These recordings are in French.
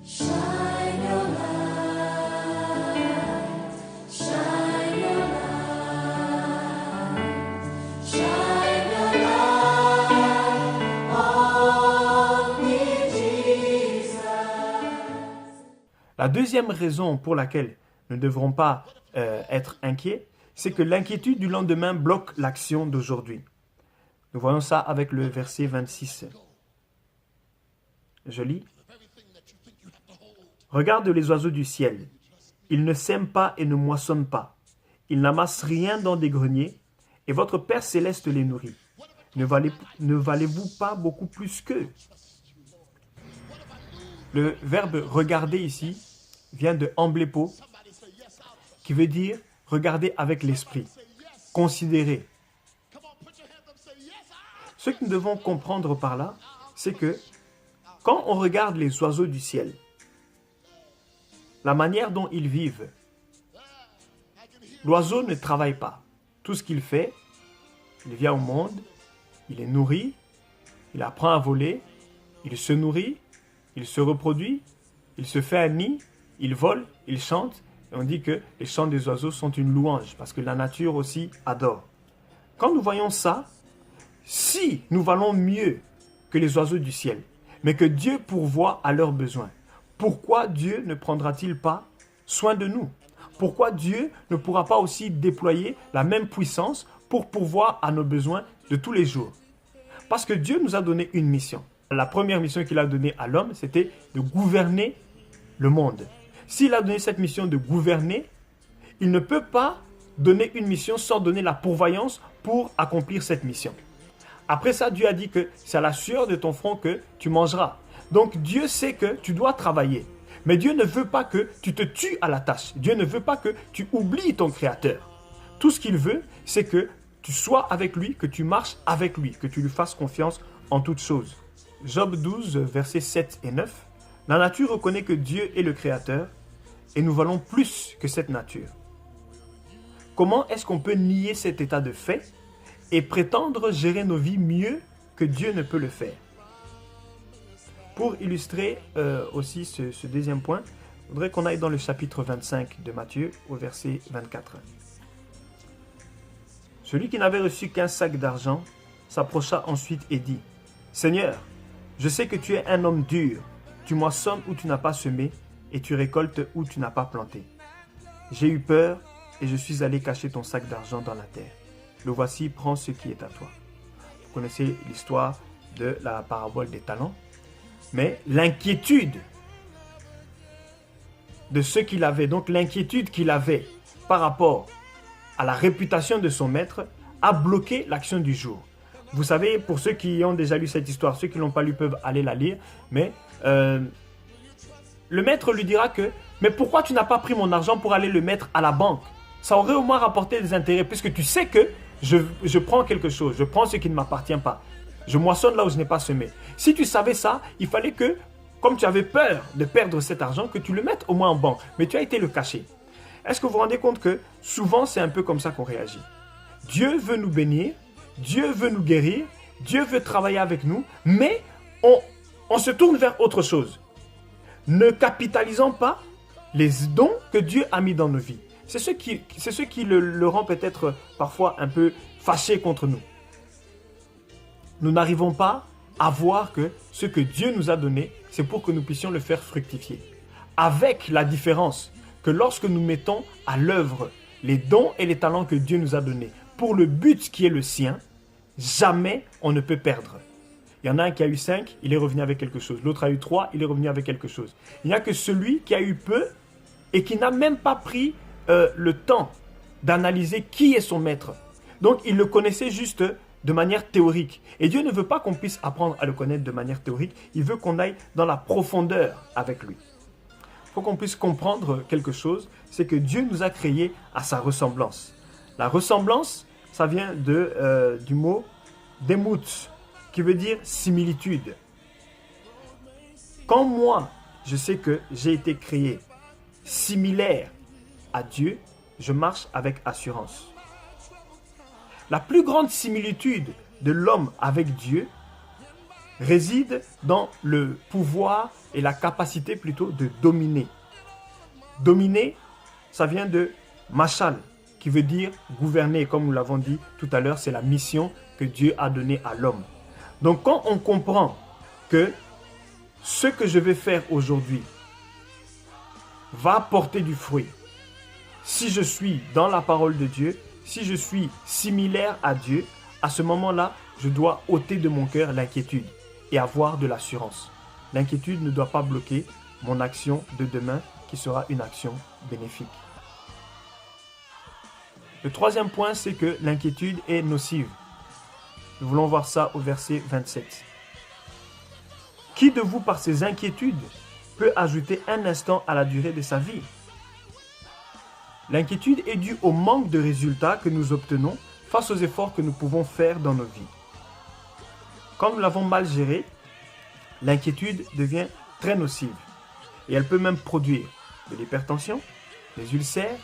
Shine your light, shine your light, shine your light on me, Jesus. La deuxième raison pour laquelle nous ne devrons pas être inquiets, c'est que l'inquiétude du lendemain bloque l'action d'aujourd'hui. Nous voyons ça avec le verset 26. Je lis. Regarde les oiseaux du ciel. Ils ne sèment pas et ne moissonnent pas. Ils n'amassent rien dans des greniers, et votre Père céleste les nourrit. Ne valez-vous pas beaucoup plus qu'eux? Le verbe regarder ici vient de amblépo, qui veut dire regarder avec l'esprit, considérer. Ce que nous devons comprendre par là, c'est que quand on regarde les oiseaux du ciel, la manière dont ils vivent, l'oiseau ne travaille pas. Tout ce qu'il fait, il vient au monde, il est nourri, il apprend à voler, il se nourrit, il se reproduit, il se fait un nid, il vole, il chante. Et on dit que les chants des oiseaux sont une louange parce que la nature aussi adore. Quand nous voyons ça, si nous valons mieux que les oiseaux du ciel, mais que Dieu pourvoit à leurs besoins, pourquoi Dieu ne prendra-t-il pas soin de nous? Pourquoi Dieu ne pourra pas aussi déployer la même puissance pour pourvoir à nos besoins de tous les jours? Parce que Dieu nous a donné une mission. La première mission qu'il a donnée à l'homme, c'était de gouverner le monde. S'il a donné cette mission de gouverner, il ne peut pas donner une mission sans donner la pourvoyance pour accomplir cette mission. Après ça, Dieu a dit que c'est à la sueur de ton front que tu mangeras. Donc Dieu sait que tu dois travailler. Mais Dieu ne veut pas que tu te tues à la tâche. Dieu ne veut pas que tu oublies ton Créateur. Tout ce qu'il veut, c'est que tu sois avec lui, que tu marches avec lui, que tu lui fasses confiance en toutes choses. Job 12, versets 7 et 9. La nature reconnaît que Dieu est le Créateur et nous valons plus que cette nature. Comment est-ce qu'on peut nier cet état de fait et prétendre gérer nos vies mieux que Dieu ne peut le faire? Pour illustrer aussi ce deuxième point, je voudrais qu'on aille dans le chapitre 25 de Matthieu au verset 24. Celui qui n'avait reçu qu'un sac d'argent s'approcha ensuite et dit « Seigneur, je sais que tu es un homme dur, tu moissonnes où tu n'as pas semé et tu récoltes où tu n'as pas planté. J'ai eu peur et je suis allé cacher ton sac d'argent dans la terre. Le voici, prends ce qui est à toi. » Vous connaissez l'histoire de la parabole des talents. Mais l'inquiétude de ce qu'il avait, donc l'inquiétude qu'il avait par rapport à la réputation de son maître, a bloqué l'action du jour. Vous savez, pour ceux qui ont déjà lu cette histoire, ceux qui ne l'ont pas lu peuvent aller la lire, mais le maître lui dira que « Mais pourquoi tu n'as pas pris mon argent pour aller le mettre à la banque? Ça aurait au moins rapporté des intérêts, puisque tu sais que je prends quelque chose, je prends ce qui ne m'appartient pas. Je moissonne là où je n'ai pas semé. Si tu savais ça, il fallait que, comme tu avais peur de perdre cet argent, que tu le mettes au moins en banque. Mais tu as été le cacher. » Est-ce que vous vous rendez compte que souvent c'est un peu comme ça qu'on réagit? Dieu veut nous bénir, Dieu veut nous guérir, Dieu veut travailler avec nous, mais on se tourne vers autre chose. Ne capitalisons pas les dons que Dieu a mis dans nos vies. C'est ce qui le rend peut-être parfois un peu fâché contre nous. Nous n'arrivons pas à voir que ce que Dieu nous a donné, c'est pour que nous puissions le faire fructifier. Avec la différence que lorsque nous mettons à l'œuvre les dons et les talents que Dieu nous a donnés pour le but qui est le sien, jamais on ne peut perdre. Il y en a un qui a eu 5, il est revenu avec quelque chose. L'autre a eu 3, il est revenu avec quelque chose. Il n'y a que celui qui a eu peu et qui n'a même pas pris le temps d'analyser qui est son maître. Donc il le connaissait juste de manière théorique. Et Dieu ne veut pas qu'on puisse apprendre à le connaître de manière théorique. Il veut qu'on aille dans la profondeur avec lui. Il faut qu'on puisse comprendre quelque chose, c'est que Dieu nous a créés à sa ressemblance. La ressemblance, ça vient du mot « demut », qui veut dire « similitude ». Quand moi, je sais que j'ai été créé similaire à Dieu, je marche avec assurance. La plus grande similitude de l'homme avec Dieu, réside dans le pouvoir et la capacité plutôt de dominer. Dominer, ça vient de mashal, qui veut dire gouverner. Comme nous l'avons dit tout à l'heure, c'est la mission que Dieu a donnée à l'homme. Donc quand on comprend que ce que je vais faire aujourd'hui va porter du fruit, si je suis dans la parole de Dieu, si je suis similaire à Dieu, à ce moment-là, je dois ôter de mon cœur l'inquiétude et avoir de l'assurance. L'inquiétude ne doit pas bloquer mon action de demain qui sera une action bénéfique. Le troisième point, c'est que l'inquiétude est nocive. Nous voulons voir ça au verset 27. Qui de vous, par ses inquiétudes, peut ajouter un instant à la durée de sa vie? L'inquiétude est due au manque de résultats que nous obtenons face aux efforts que nous pouvons faire dans nos vies. Quand nous l'avons mal gérée, l'inquiétude devient très nocive et elle peut même produire de l'hypertension, des ulcères,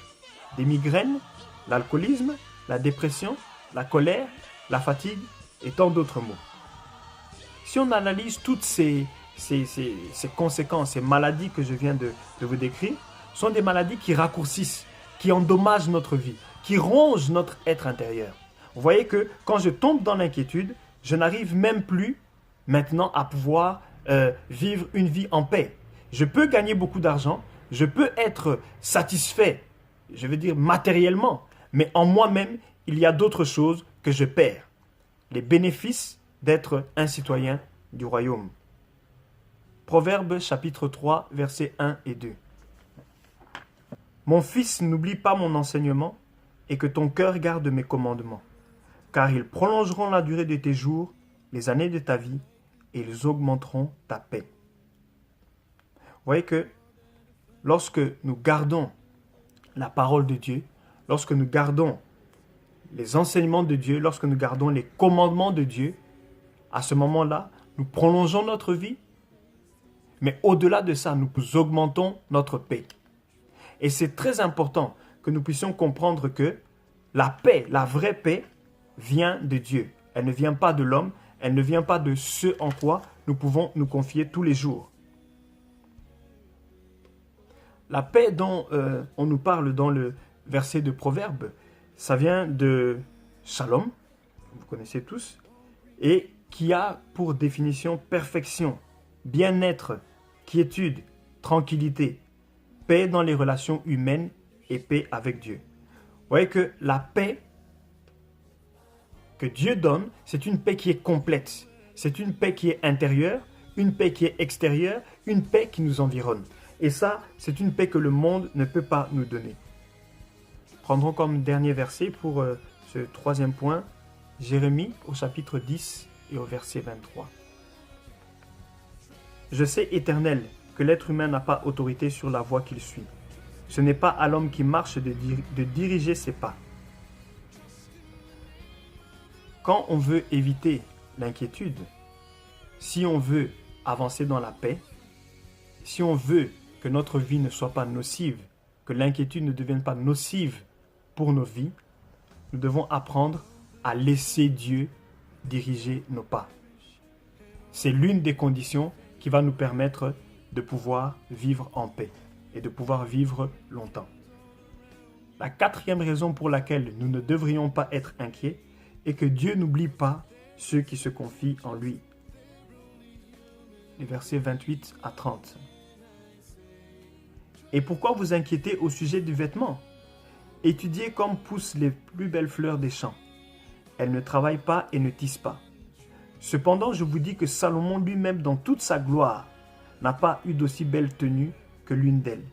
des migraines, l'alcoolisme, la dépression, la colère, la fatigue et tant d'autres maux. Si on analyse toutes ces conséquences, ces maladies que je viens de vous décrire, sont des maladies qui raccourcissent, qui endommagent notre vie, qui rongent notre être intérieur. Vous voyez que quand je tombe dans l'inquiétude, je n'arrive même plus maintenant à pouvoir vivre une vie en paix. Je peux gagner beaucoup d'argent, je peux être satisfait, je veux dire matériellement, mais en moi-même, il y a d'autres choses que je perds. Les bénéfices d'être un citoyen du royaume. Proverbes chapitre 3, versets 1 et 2. Mon fils, n'oublie pas mon enseignement et que ton cœur garde mes commandements, car ils prolongeront la durée de tes jours, les années de ta vie, et ils augmenteront ta paix. Vous voyez que lorsque nous gardons la parole de Dieu, lorsque nous gardons les enseignements de Dieu, lorsque nous gardons les commandements de Dieu, à ce moment-là, nous prolongeons notre vie, mais au-delà de ça, nous augmentons notre paix. Et c'est très important que nous puissions comprendre que la paix, la vraie paix, vient de Dieu. Elle ne vient pas de l'homme, elle ne vient pas de ce en quoi nous pouvons nous confier tous les jours. La paix dont on nous parle dans le verset de Proverbe, ça vient de Shalom, vous connaissez tous, et qui a pour définition perfection, bien-être, quiétude, tranquillité, paix dans les relations humaines et paix avec Dieu. Vous voyez que la paix que Dieu donne, c'est une paix qui est complète. C'est une paix qui est intérieure, une paix qui est extérieure, une paix qui nous environne. Et ça, c'est une paix que le monde ne peut pas nous donner. Prendrons comme dernier verset pour ce troisième point, Jérémie au chapitre 10 et au verset 23. Je sais, Éternel, que l'être humain n'a pas autorité sur la voie qu'il suit. Ce n'est pas à l'homme qui marche de diriger ses pas. Quand on veut éviter l'inquiétude, si on veut avancer dans la paix, si on veut que notre vie ne soit pas nocive, que l'inquiétude ne devienne pas nocive pour nos vies, nous devons apprendre à laisser Dieu diriger nos pas. C'est l'une des conditions qui va nous permettre de pouvoir vivre en paix et de pouvoir vivre longtemps. La quatrième raison pour laquelle nous ne devrions pas être inquiets est que Dieu n'oublie pas ceux qui se confient en lui. Les versets 28 à 30. Et pourquoi vous inquiétez au sujet du vêtement? Étudiez comme poussent les plus belles fleurs des champs. Elles ne travaillent pas et ne tissent pas. Cependant, je vous dis que Salomon lui-même, dans toute sa gloire, n'a pas eu d'aussi belle tenue que l'une d'elles.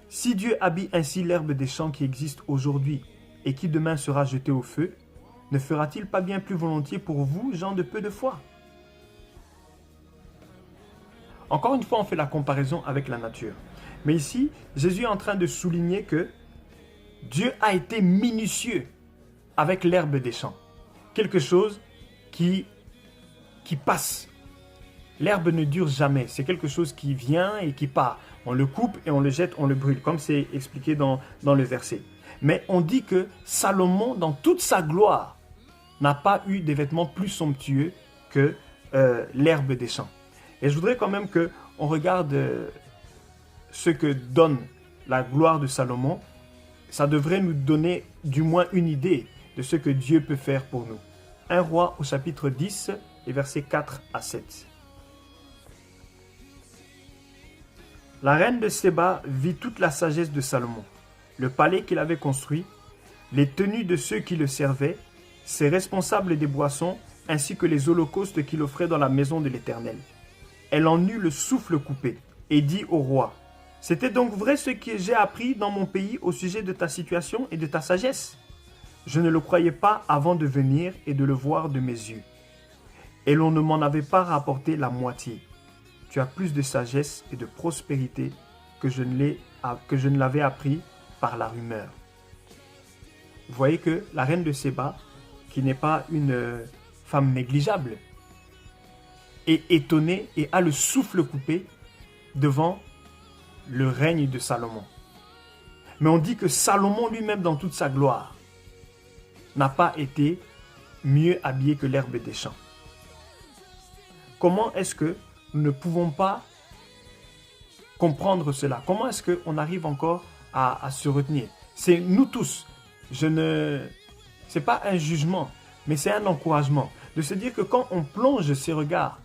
Si Dieu habille ainsi l'herbe des champs qui existe aujourd'hui et qui demain sera jetée au feu, ne fera-t-il pas bien plus volontiers pour vous, gens de peu de foi? Encore une fois, on fait la comparaison avec la nature. Mais ici, Jésus est en train de souligner que Dieu a été minutieux avec l'herbe des champs. Quelque chose qui passe. L'herbe ne dure jamais. C'est quelque chose qui vient et qui part. On le coupe et on le jette, on le brûle, comme c'est expliqué dans le verset. Mais on dit que Salomon, dans toute sa gloire, n'a pas eu des vêtements plus somptueux que l'herbe des champs. Et je voudrais quand même qu'on regarde ce que donne la gloire de Salomon. Ça devrait nous donner du moins une idée de ce que Dieu peut faire pour nous. 1 Roi au chapitre 10, les versets 4 à 7. La reine de Séba vit toute la sagesse de Salomon, le palais qu'il avait construit, les tenues de ceux qui le servaient, ses responsables des boissons, ainsi que les holocaustes qu'il offrait dans la maison de l'Éternel. Elle en eut le souffle coupé et dit au roi, « C'était donc vrai ce que j'ai appris dans mon pays au sujet de ta situation et de ta sagesse. Je ne le croyais pas avant de venir et de le voir de mes yeux. Et l'on ne m'en avait pas rapporté la moitié. Tu as plus de sagesse et de prospérité que je ne l'avais appris par la rumeur. » Vous voyez que la reine de Séba, qui n'est pas une femme négligeable, est étonnée et a le souffle coupé devant le règne de Salomon. Mais on dit que Salomon lui-même, dans toute sa gloire, n'a pas été mieux habillé que l'herbe des champs. Comment est-ce que nous ne pouvons pas comprendre cela? Comment est-ce qu'on arrive encore à se retenir? C'est nous tous. Ce n'est pas un jugement, mais c'est un encouragement. De se dire que quand on plonge ses regards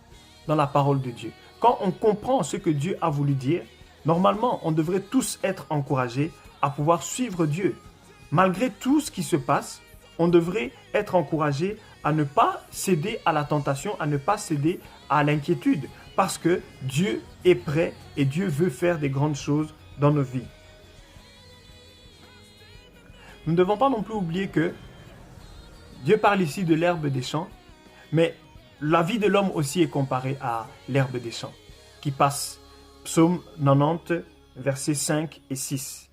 dans la parole de Dieu, quand on comprend ce que Dieu a voulu dire, normalement, on devrait tous être encouragés à pouvoir suivre Dieu. Malgré tout ce qui se passe, on devrait être encouragés à ne pas céder à la tentation, à ne pas céder à l'inquiétude, parce que Dieu est prêt et Dieu veut faire des grandes choses dans nos vies. Nous ne devons pas non plus oublier que Dieu parle ici de l'herbe des champs, mais la vie de l'homme aussi est comparée à l'herbe des champs, qui passe. Psaume 90, versets 5 et 6.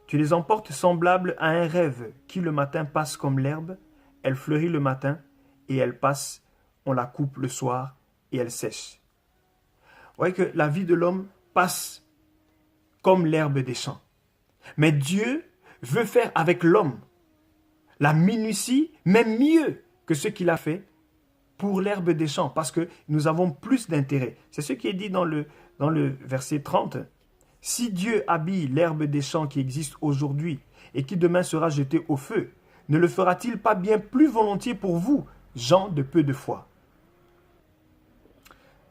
Tu les emportes semblables à un rêve qui le matin passe comme l'herbe, elle fleurit le matin et elle passe, on la coupe le soir et elle sèche. Vous voyez que la vie de l'homme passe comme l'herbe des champs. Mais Dieu veut faire avec l'homme la minutie, même mieux que ce qu'il a fait pour l'herbe des champs, parce que nous avons plus d'intérêt. C'est ce qui est dit dans le verset 30. Si Dieu habille l'herbe des champs qui existe aujourd'hui et qui demain sera jetée au feu, ne le fera-t-il pas bien plus volontiers pour vous, gens de peu de foi?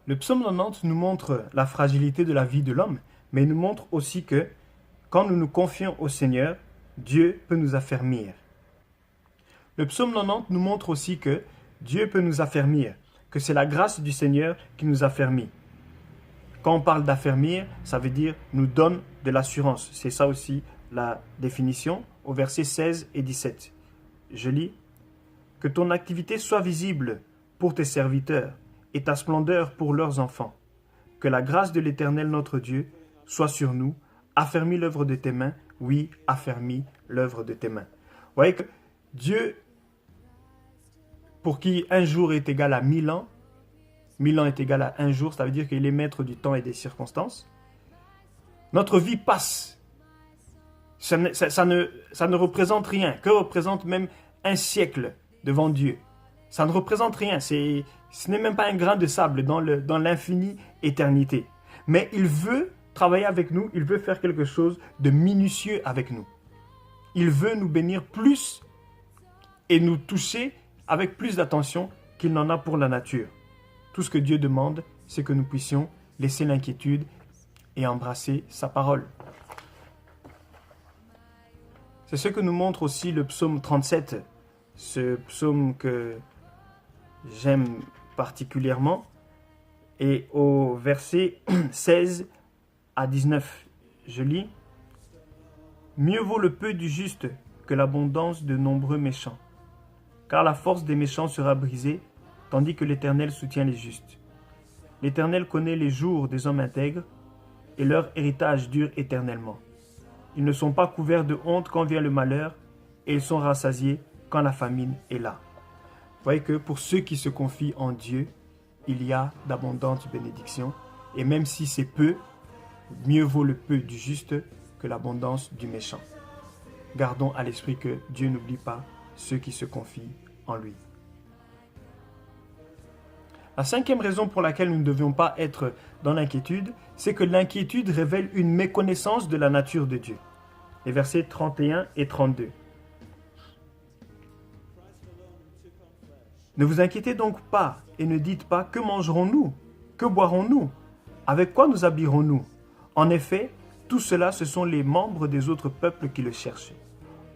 Le psaume 90 nous montre la fragilité de la vie de l'homme, mais il nous montre aussi que quand nous nous confions au Seigneur, Dieu peut nous affermir. Le psaume 90 nous montre aussi que Dieu peut nous affermir, que c'est la grâce du Seigneur qui nous affermit. Quand on parle d'affermir, ça veut dire nous donne de l'assurance. C'est ça aussi la définition au verset 16 et 17. Je lis « Que ton activité soit visible pour tes serviteurs et ta splendeur pour leurs enfants. Que la grâce de l'Éternel notre Dieu soit sur nous. Affermis l'œuvre de tes mains. Oui, affermis l'œuvre de tes mains. » Vous voyez que Dieu, pour qui un jour est égal à 1000 ans, 1000 ans est égal à un jour, ça veut dire qu'il est maître du temps et des circonstances. Notre vie passe. Ça ne représente rien. Que représente même un siècle devant Dieu? Ça ne représente rien. Ce n'est même pas un grain de sable dans l'infinie éternité. Mais il veut travailler avec nous. Il veut faire quelque chose de minutieux avec nous. Il veut nous bénir plus et nous toucher avec plus d'attention qu'il n'en a pour la nature. Tout ce que Dieu demande, c'est que nous puissions laisser l'inquiétude et embrasser sa parole. C'est ce que nous montre aussi le psaume 37, ce psaume que j'aime particulièrement. Et au verset 16 à 19, je lis « Mieux vaut le peu du juste que l'abondance de nombreux méchants, car la force des méchants sera brisée, tandis que l'Éternel soutient les justes. L'Éternel connaît les jours des hommes intègres, et leur héritage dure éternellement. Ils ne sont pas couverts de honte quand vient le malheur, et ils sont rassasiés quand la famine est là. » Vous voyez que pour ceux qui se confient en Dieu, il y a d'abondantes bénédictions, et même si c'est peu, mieux vaut le peu du juste que l'abondance du méchant. Gardons à l'esprit que Dieu n'oublie pas ceux qui se confient en lui. La cinquième raison pour laquelle nous ne devions pas être dans l'inquiétude, c'est que l'inquiétude révèle une méconnaissance de la nature de Dieu. Les versets 31 et 32. Ne vous inquiétez donc pas et ne dites pas que mangerons-nous, que boirons-nous, avec quoi nous habillerons-nous. En effet, tout cela, ce sont les membres des autres peuples qui le cherchent.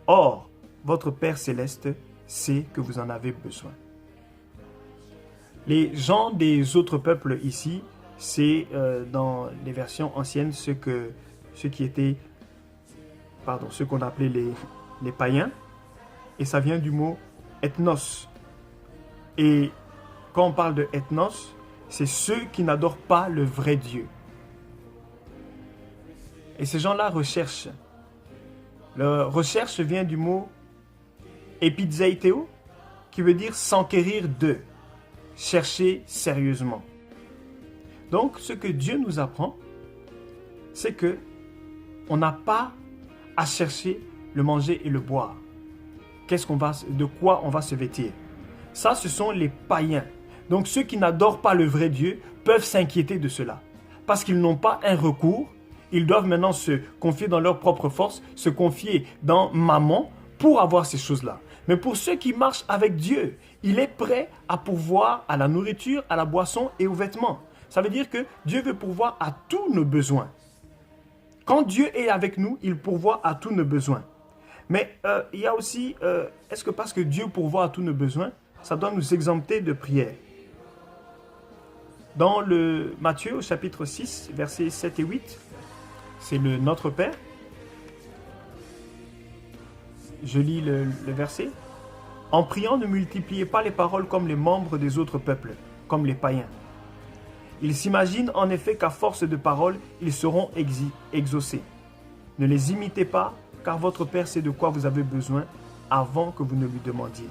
Or, votre Père céleste sait que vous en avez besoin. Les gens des autres peuples ici, c'est dans les versions anciennes ce qu'on appelait les païens, et ça vient du mot ethnos. Et quand on parle de ethnos, c'est ceux qui n'adorent pas le vrai Dieu. Et ces gens-là recherchent. Leur recherche vient du mot epizeitéo, qui veut dire s'enquérir de, chercher sérieusement. Donc, ce que Dieu nous apprend, c'est que on n'a pas à chercher le manger et le boire. De quoi on va se vêtir? Ça, ce sont les païens. Donc, ceux qui n'adorent pas le vrai Dieu peuvent s'inquiéter de cela. Parce qu'ils n'ont pas un recours. Ils doivent maintenant se confier dans leur propre force, se confier dans Mammon pour avoir ces choses-là. Mais pour ceux qui marchent avec Dieu, il est prêt à pourvoir à la nourriture, à la boisson et aux vêtements. Ça veut dire que Dieu veut pourvoir à tous nos besoins. Quand Dieu est avec nous, il pourvoit à tous nos besoins. Mais il y a aussi, est-ce que parce que Dieu pourvoit à tous nos besoins, ça doit nous exempter de prière? Dans le Matthieu, au chapitre 6, versets 7 et 8, c'est le Notre Père. Je lis le verset. En priant, ne multipliez pas les paroles comme les membres des autres peuples, comme les païens. Ils s'imaginent en effet qu'à force de paroles, ils seront exaucés. Ne les imitez pas, car votre Père sait de quoi vous avez besoin avant que vous ne lui demandiez.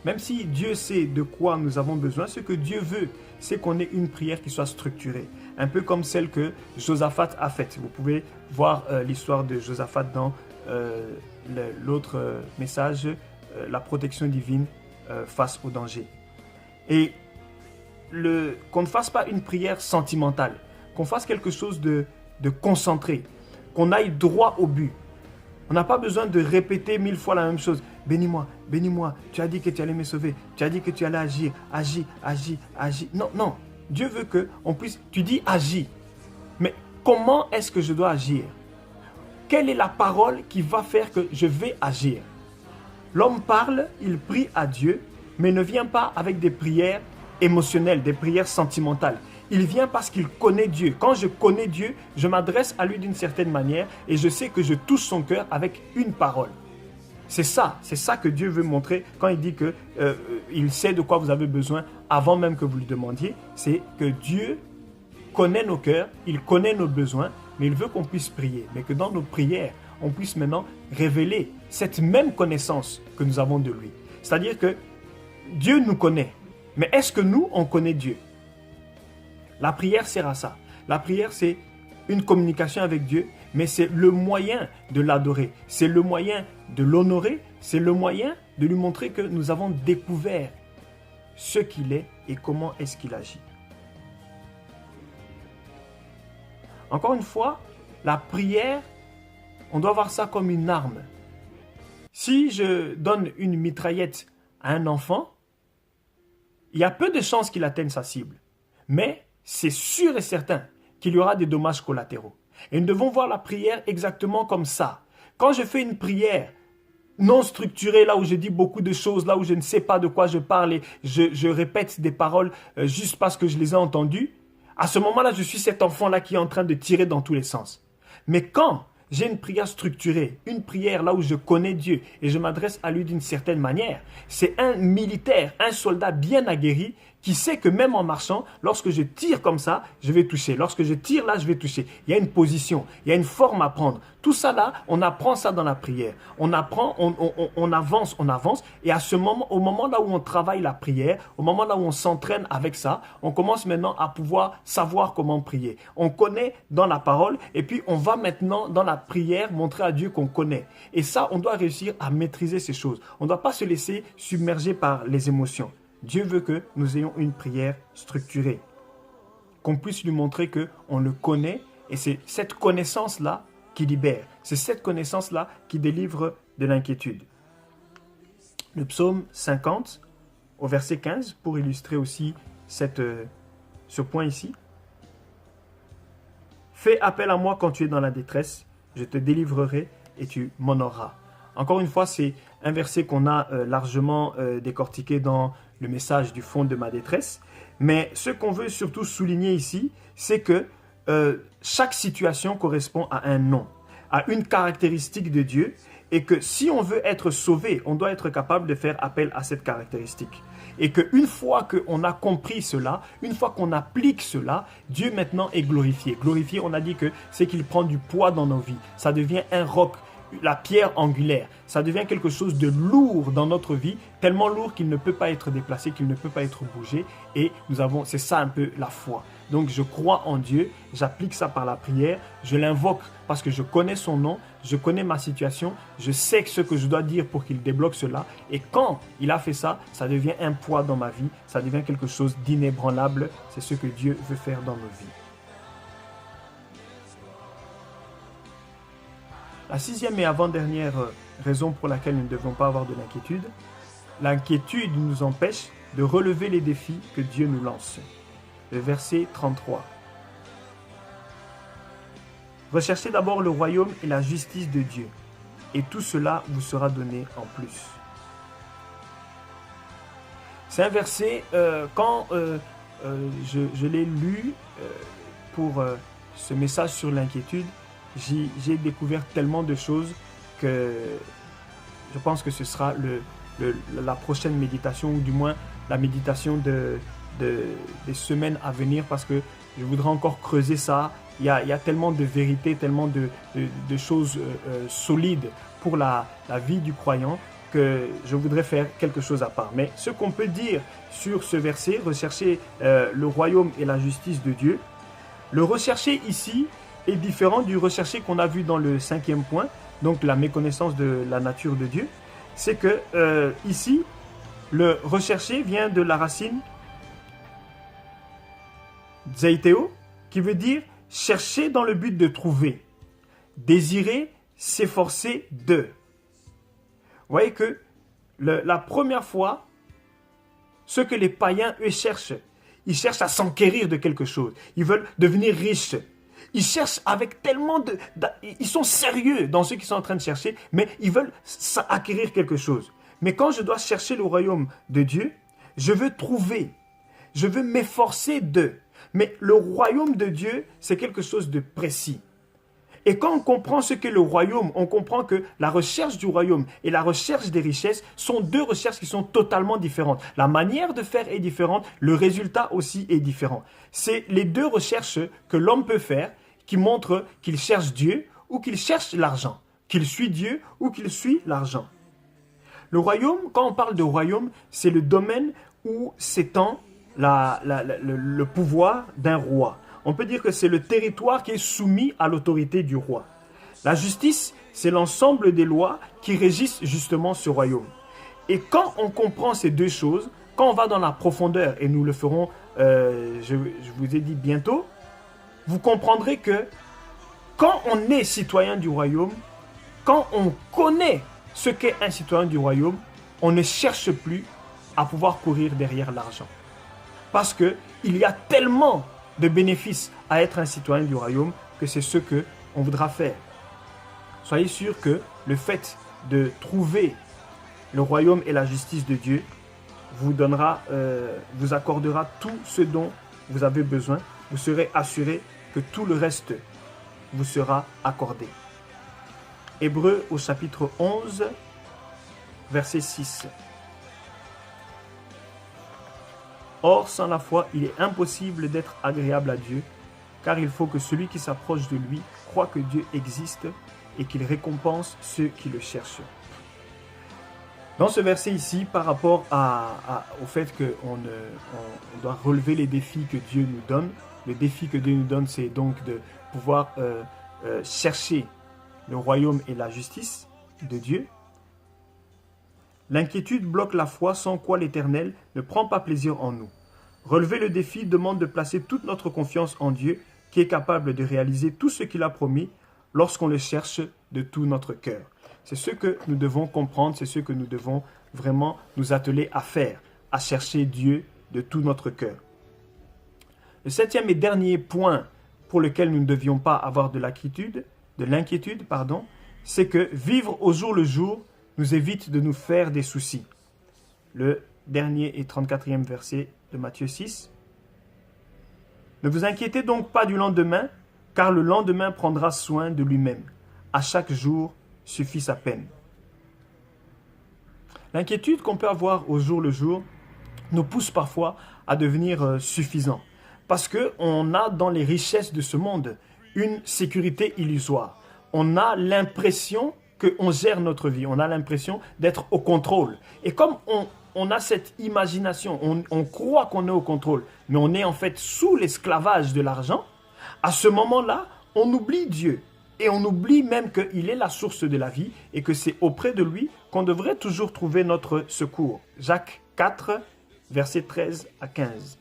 Même si Dieu sait de quoi nous avons besoin, ce que Dieu veut, c'est qu'on ait une prière qui soit structurée. Un peu comme celle que Josaphat a faite. Vous pouvez voir l'histoire de Josaphat dans l'autre message, la protection divine face au danger. Et qu'on ne fasse pas une prière sentimentale, qu'on fasse quelque chose de concentré, qu'on aille droit au but. On n'a pas besoin de répéter 1000 fois la même chose. Bénis-moi, bénis-moi, tu as dit que tu allais me sauver, tu as dit que tu allais agir, agis, agis, agis. Non, non, Dieu veut qu'on puisse, tu dis agis, mais comment est-ce que je dois agir? Quelle est la parole qui va faire que je vais agir? L'homme parle, il prie à Dieu, mais ne vient pas avec des prières émotionnelles, des prières sentimentales. Il vient parce qu'il connaît Dieu. Quand je connais Dieu, je m'adresse à lui d'une certaine manière et je sais que je touche son cœur avec une parole. C'est ça que Dieu veut montrer quand il dit qu'il sait de quoi vous avez besoin avant même que vous lui demandiez. C'est que Dieu connaît nos cœurs, il connaît nos besoins, mais il veut qu'on puisse prier. Mais que dans nos prières, on puisse maintenant révéler cette même connaissance que nous avons de lui. C'est-à-dire que Dieu nous connaît, mais est-ce que nous, on connaît Dieu? La prière sert à ça. La prière, c'est une communication avec Dieu, mais c'est le moyen de l'adorer. C'est le moyen de l'honorer. C'est le moyen de lui montrer que nous avons découvert ce qu'il est et comment est-ce qu'il agit. Encore une fois, la prière, on doit voir ça comme une arme. Si je donne une mitraillette à un enfant, il y a peu de chances qu'il atteigne sa cible. Mais c'est sûr et certain qu'il y aura des dommages collatéraux. Et nous devons voir la prière exactement comme ça. Quand je fais une prière non structurée, là où je dis beaucoup de choses, là où je ne sais pas de quoi je parle et je répète des paroles juste parce que je les ai entendues, à ce moment-là, je suis cet enfant-là qui est en train de tirer dans tous les sens. Mais quand j'ai une prière structurée, une prière là où je connais Dieu et je m'adresse à lui d'une certaine manière, c'est un militaire, un soldat bien aguerri qui sait que même en marchant, lorsque je tire comme ça, je vais toucher. Lorsque je tire là, je vais toucher. Il y a une position, il y a une forme à prendre. Tout ça là, on apprend ça dans la prière. On apprend, on avance. Et à ce moment, au moment là où on travaille la prière, au moment là où on s'entraîne avec ça, on commence maintenant à pouvoir savoir comment prier. On connaît dans la parole et puis on va maintenant dans la prière montrer à Dieu qu'on connaît. Et ça, on doit réussir à maîtriser ces choses. On ne doit pas se laisser submerger par les émotions. Dieu veut que nous ayons une prière structurée, qu'on puisse lui montrer qu'on le connaît et c'est cette connaissance-là qui libère. C'est cette connaissance-là qui délivre de l'inquiétude. Le psaume 50, au verset 15, pour illustrer aussi ce point ici. « Fais appel à moi quand tu es dans la détresse, je te délivrerai et tu m'honoreras. » Encore une fois, c'est un verset qu'on a largement décortiqué dans le message du fond de ma détresse. Mais ce qu'on veut surtout souligner ici, c'est que chaque situation correspond à un nom, à une caractéristique de Dieu, et que si on veut être sauvé, on doit être capable de faire appel à cette caractéristique. Et qu'une fois qu'on a compris cela, une fois qu'on applique cela, Dieu maintenant est glorifié. Glorifié, on a dit que c'est qu'il prend du poids dans nos vies. Ça devient un roc, la pierre angulaire. Ça devient quelque chose de lourd dans notre vie, tellement lourd qu'il ne peut pas être déplacé, qu'il ne peut pas être bougé. Et c'est ça un peu la foi. Donc je crois en Dieu, j'applique ça par la prière, je l'invoque parce que je connais son nom, je connais ma situation, je sais ce que je dois dire pour qu'il débloque cela. Et quand il a fait ça, ça devient un poids dans ma vie, ça devient quelque chose d'inébranlable. C'est ce que Dieu veut faire dans nos vies. La sixième et avant-dernière raison pour laquelle nous ne devons pas avoir de l'inquiétude, l'inquiétude nous empêche de relever les défis que Dieu nous lance. Le verset 33. Recherchez d'abord le royaume et la justice de Dieu, et tout cela vous sera donné en plus. C'est un verset, quand je l'ai lu pour ce message sur l'inquiétude, j'ai découvert tellement de choses que je pense que ce sera la prochaine méditation, ou du moins la méditation des semaines à venir, parce que je voudrais encore creuser ça. Il y a tellement de vérités, tellement de choses solides pour la vie du croyant que je voudrais faire quelque chose à part. Mais ce qu'on peut dire sur ce verset, rechercher le royaume et la justice de Dieu, le rechercher ici est différent du rechercher qu'on a vu dans le 5e point, donc la méconnaissance de la nature de Dieu. C'est que ici, le rechercher vient de la racine zeiteo, qui veut dire chercher dans le but de trouver, désirer, s'efforcer de. Vous voyez que la première fois, ce que les païens, eux, cherchent, ils cherchent à s'enquérir de quelque chose. Ils veulent devenir riches. Ils cherchent avec tellement ils sont sérieux dans ce qu'ils sont en train de chercher, mais ils veulent acquérir quelque chose. Mais quand je dois chercher le royaume de Dieu, je veux trouver, je veux m'efforcer de. Mais le royaume de Dieu, c'est quelque chose de précis. Et quand on comprend ce qu'est le royaume, on comprend que la recherche du royaume et la recherche des richesses sont deux recherches qui sont totalement différentes. La manière de faire est différente, le résultat aussi est différent. C'est les deux recherches que l'homme peut faire qui montrent qu'il cherche Dieu ou qu'il cherche l'argent, qu'il suit Dieu ou qu'il suit l'argent. Le royaume, quand on parle de royaume, c'est le domaine où s'étend le pouvoir d'un roi. On peut dire que c'est le territoire qui est soumis à l'autorité du roi. La justice, c'est l'ensemble des lois qui régissent justement ce royaume. Et quand on comprend ces deux choses, quand on va dans la profondeur, et nous le ferons, je vous ai dit bientôt, vous comprendrez que quand on est citoyen du royaume, quand on connaît ce qu'est un citoyen du royaume, on ne cherche plus à pouvoir courir derrière l'argent. Parce qu'il y a tellement de bénéfices à être un citoyen du royaume que c'est ce qu'on voudra faire. Soyez sûr que le fait de trouver le royaume et la justice de Dieu vous accordera tout ce dont vous avez besoin. Vous serez assuré que tout le reste vous sera accordé. Hébreux au chapitre 11, verset 6. Or, sans la foi, il est impossible d'être agréable à Dieu, car il faut que celui qui s'approche de lui croit que Dieu existe et qu'il récompense ceux qui le cherchent. Dans ce verset ici, par rapport au fait qu'on doit relever les défis que Dieu nous donne, le défi que Dieu nous donne, c'est donc de pouvoir chercher le royaume et la justice de Dieu. L'inquiétude bloque la foi, sans quoi l'Éternel ne prend pas plaisir en nous. Relever le défi demande de placer toute notre confiance en Dieu, qui est capable de réaliser tout ce qu'il a promis lorsqu'on le cherche de tout notre cœur. C'est ce que nous devons comprendre, c'est ce que nous devons vraiment nous atteler à faire, à chercher Dieu de tout notre cœur. Le 7e et dernier point pour lequel nous ne devions pas avoir de l'inquiétude, c'est que vivre au jour le jour nous évite de nous faire des soucis. Le dernier et 34e verset de Matthieu 6. Ne vous inquiétez donc pas du lendemain, car le lendemain prendra soin de lui-même. À chaque jour suffit sa peine. L'inquiétude qu'on peut avoir au jour le jour nous pousse parfois à devenir suffisants. Parce qu'on a dans les richesses de ce monde une sécurité illusoire. On a l'impression qu'on gère notre vie. On a l'impression d'être au contrôle. Et comme on a cette imagination, on croit qu'on est au contrôle, mais on est en fait sous l'esclavage de l'argent, à ce moment-là, on oublie Dieu. Et on oublie même qu'il est la source de la vie et que c'est auprès de lui qu'on devrait toujours trouver notre secours. Jacques 4, versets 13 à 15.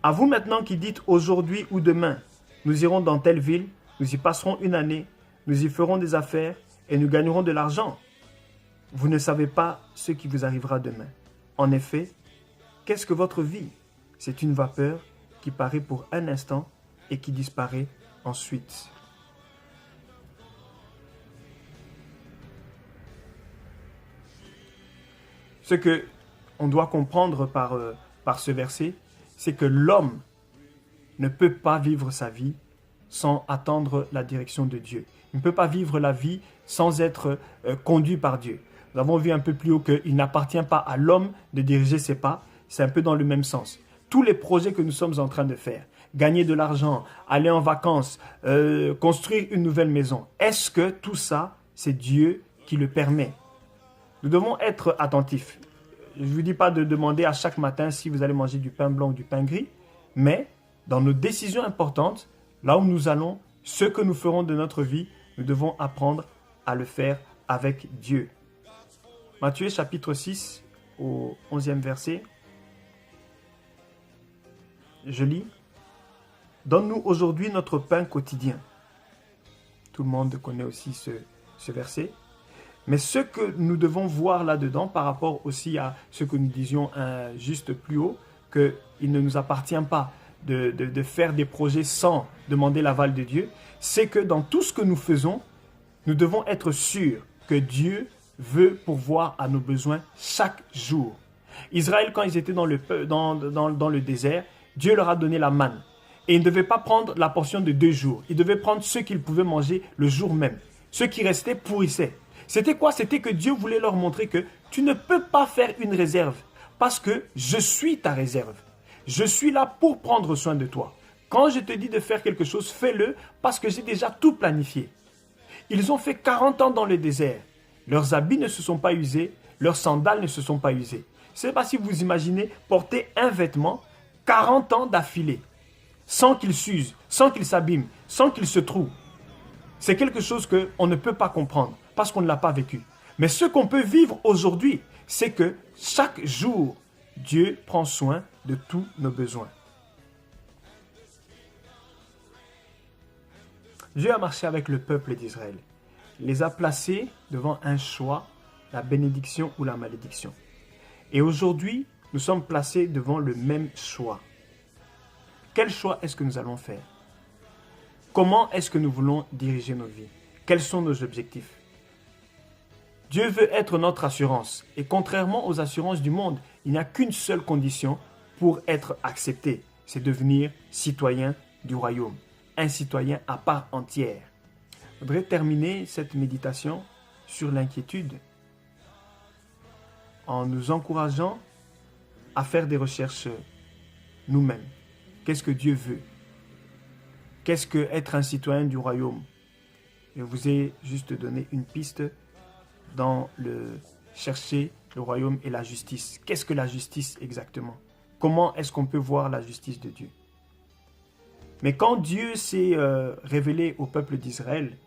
À vous maintenant qui dites aujourd'hui ou demain, nous irons dans telle ville, nous y passerons une année, nous y ferons des affaires et nous gagnerons de l'argent. Vous ne savez pas ce qui vous arrivera demain. En effet, qu'est-ce que votre vie? C'est une vapeur qui paraît pour un instant et qui disparaît ensuite. Ce que on doit comprendre par ce verset, c'est que l'homme ne peut pas vivre sa vie sans attendre la direction de Dieu. Il ne peut pas vivre la vie sans être conduit par Dieu. Nous avons vu un peu plus haut qu'il n'appartient pas à l'homme de diriger ses pas. C'est un peu dans le même sens. Tous les projets que nous sommes en train de faire, gagner de l'argent, aller en vacances, construire une nouvelle maison, est-ce que tout ça, c'est Dieu qui le permet? Nous devons être attentifs. Je ne vous dis pas de demander à chaque matin si vous allez manger du pain blanc ou du pain gris, mais dans nos décisions importantes, là où nous allons, ce que nous ferons de notre vie, nous devons apprendre à le faire avec Dieu. Matthieu chapitre 6 au 11e verset. Je lis. Donne-nous aujourd'hui notre pain quotidien. Tout le monde connaît aussi ce verset. Mais ce que nous devons voir là-dedans, par rapport aussi à ce que nous disions juste plus haut, qu'il ne nous appartient pas de faire des projets sans demander l'aval de Dieu, c'est que dans tout ce que nous faisons, nous devons être sûrs que Dieu veut pourvoir à nos besoins chaque jour. Israël, quand ils étaient dans le désert, Dieu leur a donné la manne. Et ils ne devaient pas prendre la portion de 2 jours. Ils devaient prendre ce qu'ils pouvaient manger le jour même. Ce qui restait pourrissait. C'était quoi? C'était que Dieu voulait leur montrer que tu ne peux pas faire une réserve parce que je suis ta réserve. Je suis là pour prendre soin de toi. Quand je te dis de faire quelque chose, fais-le parce que j'ai déjà tout planifié. Ils ont fait 40 ans dans le désert. Leurs habits ne se sont pas usés, leurs sandales ne se sont pas usées. Je ne sais pas si vous imaginez porter un vêtement 40 ans d'affilée, sans qu'il s'use, sans qu'il s'abîme, sans qu'il se troue. C'est quelque chose qu'on ne peut pas comprendre parce qu'on ne l'a pas vécu. Mais ce qu'on peut vivre aujourd'hui, c'est que chaque jour, Dieu prend soin de tous nos besoins. Dieu a marché avec le peuple d'Israël. Il les a placés devant un choix, la bénédiction ou la malédiction. Et aujourd'hui, nous sommes placés devant le même choix. Quel choix est-ce que nous allons faire? Comment est-ce que nous voulons diriger nos vies? Quels sont nos objectifs? Dieu veut être notre assurance. Et contrairement aux assurances du monde, il n'y a qu'une seule condition pour être accepté. C'est devenir citoyen du royaume. Un citoyen à part entière. Je voudrais terminer cette méditation sur l'inquiétude en nous encourageant à faire des recherches nous-mêmes. Qu'est-ce que Dieu veut? Qu'est-ce que être un citoyen du royaume? Je vous ai juste donné une piste dans le chercher le royaume et la justice. Qu'est-ce que la justice exactement? Comment est-ce qu'on peut voir la justice de Dieu? Mais quand Dieu s'est révélé au peuple d'Israël,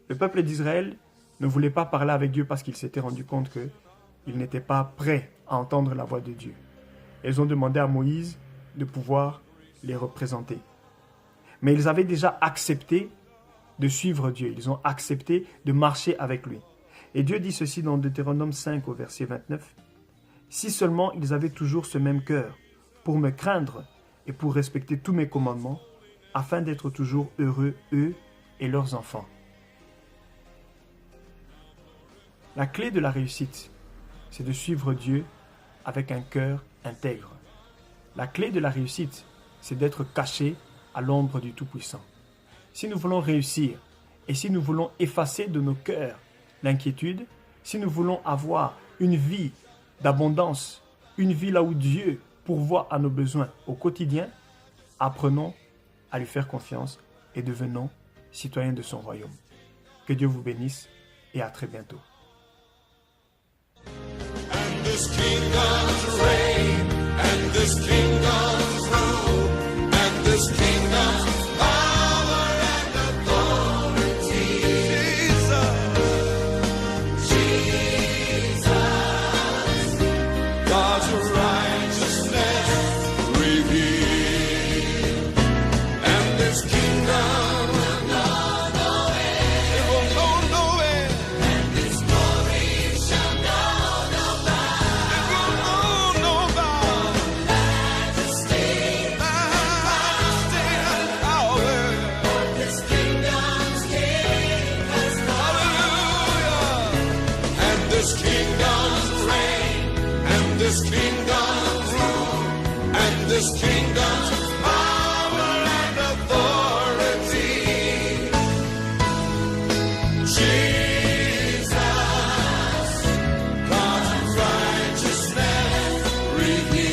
le peuple d'Israël ne voulait pas parler avec Dieu parce qu'il s'était rendu compte qu'il n'était pas prêt à entendre la voix de Dieu. Ils ont demandé à Moïse de pouvoir les représenter. Mais ils avaient déjà accepté de suivre Dieu. Ils ont accepté de marcher avec lui. Et Dieu dit ceci dans Deutéronome 5 au verset 29. « Si seulement ils avaient toujours ce même cœur, pour me craindre et pour respecter tous mes commandements, afin d'être toujours heureux, eux et leurs enfants. » La clé de la réussite, c'est de suivre Dieu avec un cœur intègre. La clé de la réussite, c'est d'être caché à l'ombre du Tout-Puissant. Si nous voulons réussir et si nous voulons effacer de nos cœurs l'inquiétude, si nous voulons avoir une vie d'abondance, une vie là où Dieu pourvoit à nos besoins au quotidien, apprenons à lui faire confiance et devenons citoyens de son royaume. Que Dieu vous bénisse et à très bientôt. And this kingdom's reign, and this kingdom's rule, and this kingdom's power and authority. Jesus, God's righteousness revealed, and this kingdom will know no end. It will know no end, and this glory shall know no bound. It will know no bound. Majesty and power. This kingdom's King has come. Hallelujah. And this kingdom's reign, and this kingdom's rule, and this kingdom's power and authority. Jesus, God's righteousness revealed.